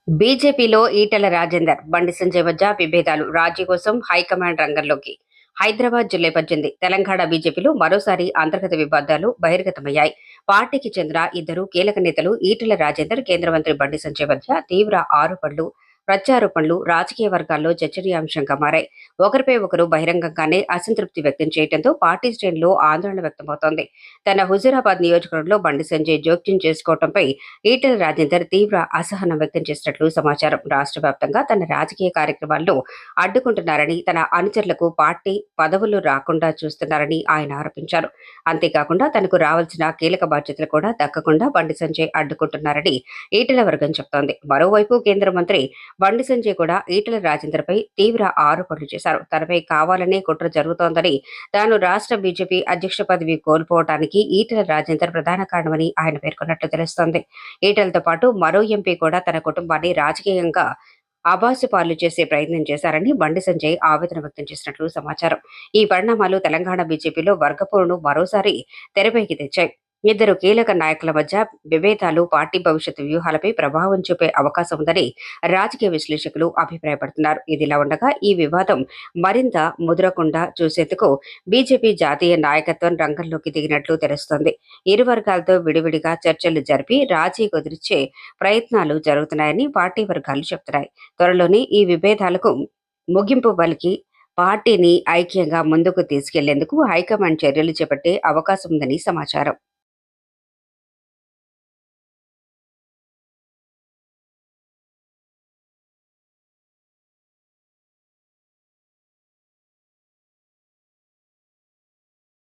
బీజేపీలో ఈటెల రాజేందర్, బండి సంజయ్ మధ్య విభేదాలు, రాజీ కోసం హైకమాండ్ రంగంలోకి. హైదరాబాద్ జూలై 18 తెలంగాణ బీజేపీలో మరోసారి అంతర్గత వివాదాలు బహిర్గతమయ్యాయి. పార్టీకి చెందిన ఇద్దరు కీలక నేతలు ఈటెల రాజేందర్, కేంద్ర మంత్రి బండి సంజయ్ మధ్య తీవ్ర ఆరోపణలు, ప్రత్యారోపణలు రాజకీయ వర్గాల్లో చర్చనీయాంశంగా మారాయి. ఒకరిపై ఒకరు బహిరంగంగానే అసంతృప్తి వ్యక్తం చేయడంతో పార్టీ శ్రేణుల్లో ఆందోళన వ్యక్తమవుతోంది. తన హుజూరాబాద్ నియోజకవర్గంలో బండి సంజయ్ జోక్యం చేసుకోవడంపై ఈటెల రాజేందర్ తీవ్ర అసహనం వ్యక్తం చేసినట్లు సమాచారం. రాష్ట్ర వ్యాప్తంగా తన రాజకీయ కార్యక్రమాలను అడ్డుకుంటున్నారని, తన అనుచరులకు పార్టీ పదవులు రాకుండా చూస్తున్నారని ఆయన ఆరోపించారు. అంతేకాకుండా తనకు రావాల్సిన కీలక బాధ్యతలు కూడా దక్కకుండా బండి సంజయ్ అడ్డుకుంటున్నారని ఈటెల వర్గం చెబుతోంది. మరోవైపు కేంద్ర మంత్రి బండి సంజయ్ కూడా ఈటెల రాజేందర్ పై తీవ్ర ఆరోపణలు చేశారు. తనపై కావాలనే కుట్ర జరుగుతోందని, తాను రాష్ట్ర బీజేపీ అధ్యక్ష పదవి కోల్పోవడానికి ఈటెల రాజేందర్ ప్రధాన కారణమని ఆయన పేర్కొన్నట్లు తెలుస్తోంది. ఈటెలతో పాటు మరో ఎంపీ కూడా తన కుటుంబాన్ని రాజకీయంగా ఆభాసుపాలు చేసే ప్రయత్నం చేశారని బండి సంజయ్ ఆవేదన వ్యక్తం చేసినట్లు సమాచారం. ఈ పరిణామాలు తెలంగాణ బీజేపీలో వర్గపోరును మరోసారి తెరపైకి తెచ్చాయి. ఇద్దరు కీలక నాయకుల మధ్య విభేదాలు పార్టీ భవిష్యత్తు వ్యూహాలపై ప్రభావం చూపే అవకాశం ఉందని రాజకీయ విశ్లేషకులు అభిప్రాయపడుతున్నారు. ఇదిలా ఉండగా ఈ వివాదం మరింత ముదరకుండా చూసేందుకు బీజేపీ జాతీయ నాయకత్వం రంగంలోకి దిగినట్లు తెలుస్తోంది. ఇరు వర్గాలతో విడివిడిగా చర్చలు జరిపి రాజీ కుదిర్చే ప్రయత్నాలు జరుగుతున్నాయని పార్టీ వర్గాలు చెబుతున్నాయి. త్వరలోనే ఈ విభేదాలకు ముగింపు పలికి పార్టీని ఐక్యంగా ముందుకు తీసుకెళ్లేందుకు హైకమాండ్ చర్యలు చేపట్టే అవకాశం ఉందని సమాచారం.